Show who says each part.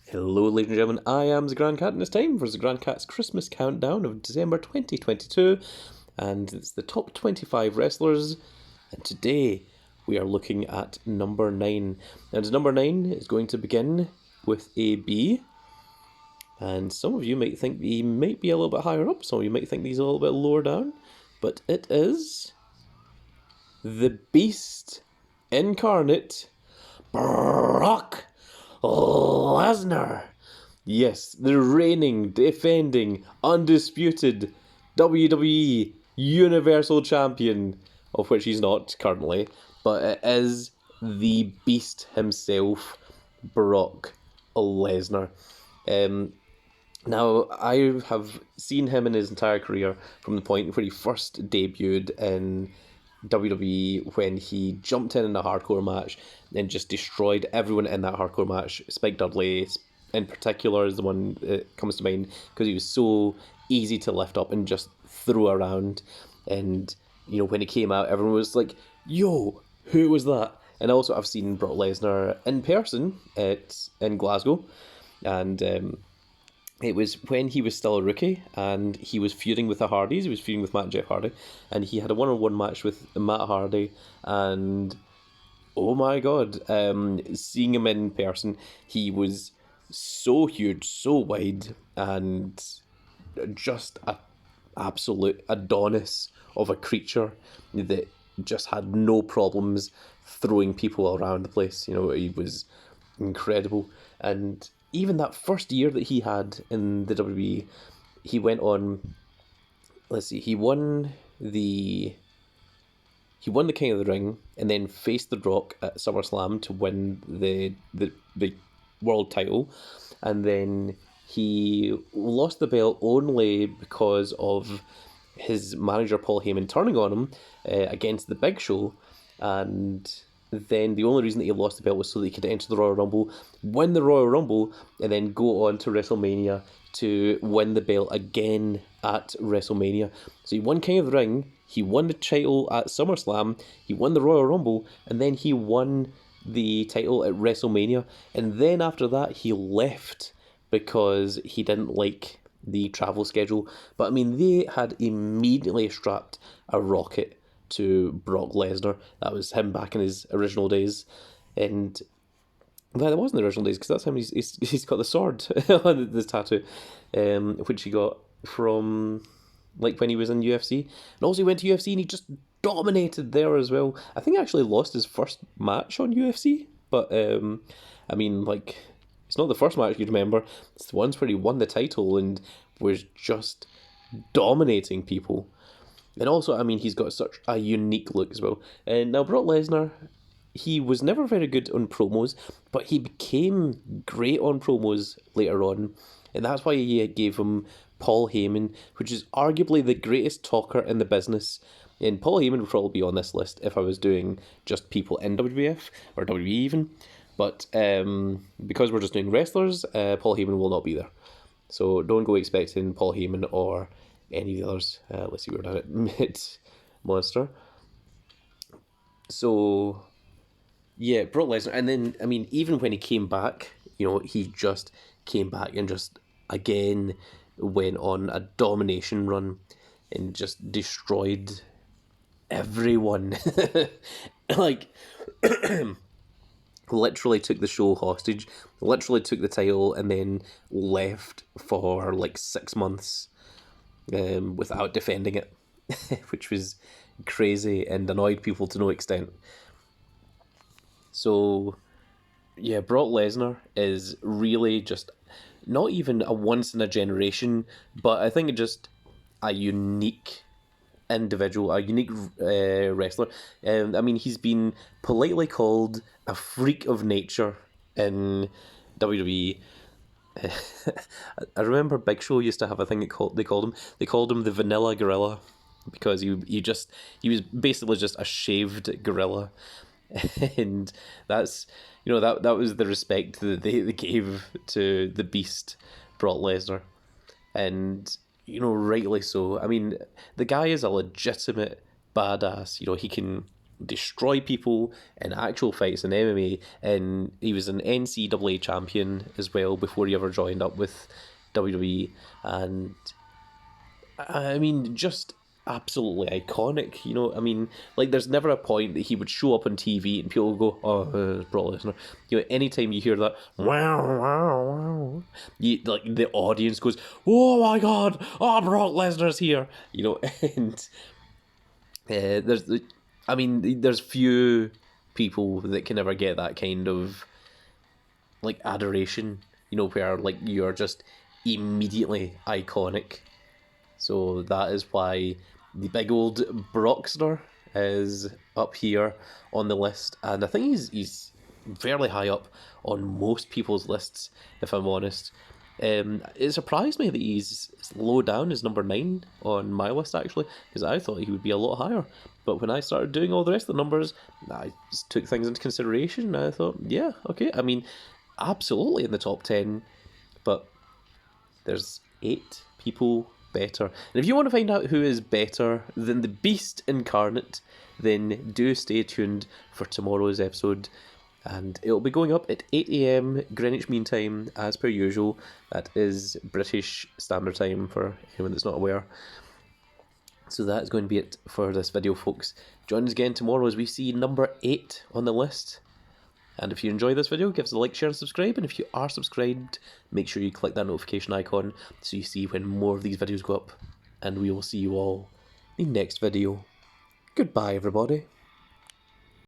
Speaker 1: Hello, ladies and gentlemen, I am the Grand Cat, and it's time for the Grand Cat's Christmas countdown of December 2022, and it's the top 25 wrestlers, and today we are looking at number 9. And number 9 is going to begin with a B, and some of you might think he might be a little bit higher up, some of you might think he's a little bit lower down, but it is the Beast incarnate, Brock Lesnar. Yes, the reigning, defending, undisputed WWE Universal Champion, of which he's not currently, but it is the Beast himself, Brock Lesnar. Now, I have seen him in his entire career from the point where he first debuted in WWE when he jumped in a hardcore match and just destroyed everyone in that hardcore match. Spike Dudley in particular is the one that comes to mind because he was so easy to lift up and just throw around. And, you know, when he came out, everyone was like, yo, who was that? And also I've seen Brock Lesnar in person in Glasgow, and it was when he was still a rookie and he was feuding with the Hardys. He was feuding with Matt and Jeff Hardy, and he had a one-on-one match with Matt Hardy, and oh my god, seeing him in person, he was so huge, so wide, and just a absolute Adonis of a creature that just had no problems throwing people around the place. You know, he was incredible. And even that first year that he had in the WWE, he went on, let's see, he won the King of the Ring and then faced The Rock at SummerSlam to win the world title, and then he lost the belt only because of his manager Paul Heyman turning on him against the Big Show, and then the only reason that he lost the belt was so that he could enter the Royal Rumble, win the Royal Rumble, and then go on to WrestleMania to win the belt again at WrestleMania. So he won King of the Ring, he won the title at SummerSlam, he won the Royal Rumble, and then he won the title at WrestleMania. And then after that, he left because he didn't like the travel schedule. But I mean, they had immediately strapped a rocket to Brock Lesnar. That was him back in his original days, and well, it wasn't the original days because that's him. He's got the sword on this tattoo, which he got from like when he was in UFC, and also he went to UFC and he just dominated there as well. I think he actually lost his first match on UFC, but I mean, like, it's not the first match you'd remember. It's the ones where he won the title and was just dominating people. And also, I mean, he's got such a unique look as well. And now, Brock Lesnar, he was never very good on promos, but he became great on promos later on. And that's why he gave him Paul Heyman, which is arguably the greatest talker in the business. And Paul Heyman would probably be on this list if I was doing just people in WWF or WWE even. But because we're just doing wrestlers, Paul Heyman will not be there. So don't go expecting Paul Heyman or any of the others. Let's see, we're down at Mid Monster. So, yeah, Brock Lesnar. And then, I mean, even when he came back, you know, he just came back and just, again, went on a domination run and just destroyed everyone. Like, literally took the show hostage, literally took the title, and then left for like 6 months without defending it, which was crazy and annoyed people to no extent. So, yeah, Brock Lesnar is really just not even a once in a generation, but I think just a unique individual, a unique wrestler. I mean, he's been politely called a freak of nature in WWE. I remember Big Show used to have a thing they called him the Vanilla Gorilla, because he was basically just a shaved gorilla, and that's, you know, that was the respect that they gave to the Beast, Brock Lesnar, and, rightly so. I mean, the guy is a legitimate badass. He can destroy people in actual fights in MMA, and he was an NCAA champion as well before he ever joined up with WWE, and I mean, just absolutely iconic. You know, I mean, like, there's never a point that he would show up on TV and people would go, "Oh, it's Brock Lesnar." You know, anytime you hear that, wow, wow, wow, like the audience goes, "Oh my God, oh, Brock Lesnar's here!" You know, and there's few people that can ever get that kind of like adoration. You know, where like you're just immediately iconic. So that is why the big old Broxner is up here on the list, and I think he's fairly high up on most people's lists, if I'm honest. It surprised me that he's low down as number 9 on my list, actually, because I thought he would be a lot higher. But when I started doing all the rest of the numbers, I just took things into consideration, and I thought, yeah, okay, I mean, absolutely in the top 10, but there's 8 people better. And if you want to find out who is better than the Beast incarnate, then do stay tuned for tomorrow's episode. And it'll be going up at 8 a.m. Greenwich Mean Time, as per usual. That is British Standard Time for anyone that's not aware. So that is going to be it for this video, folks. Join us again tomorrow as we see number 8 on the list. And if you enjoy this video, give us a like, share, and subscribe. And if you are subscribed, make sure you click that notification icon so you see when more of these videos go up. And we will see you all in the next video. Goodbye, everybody.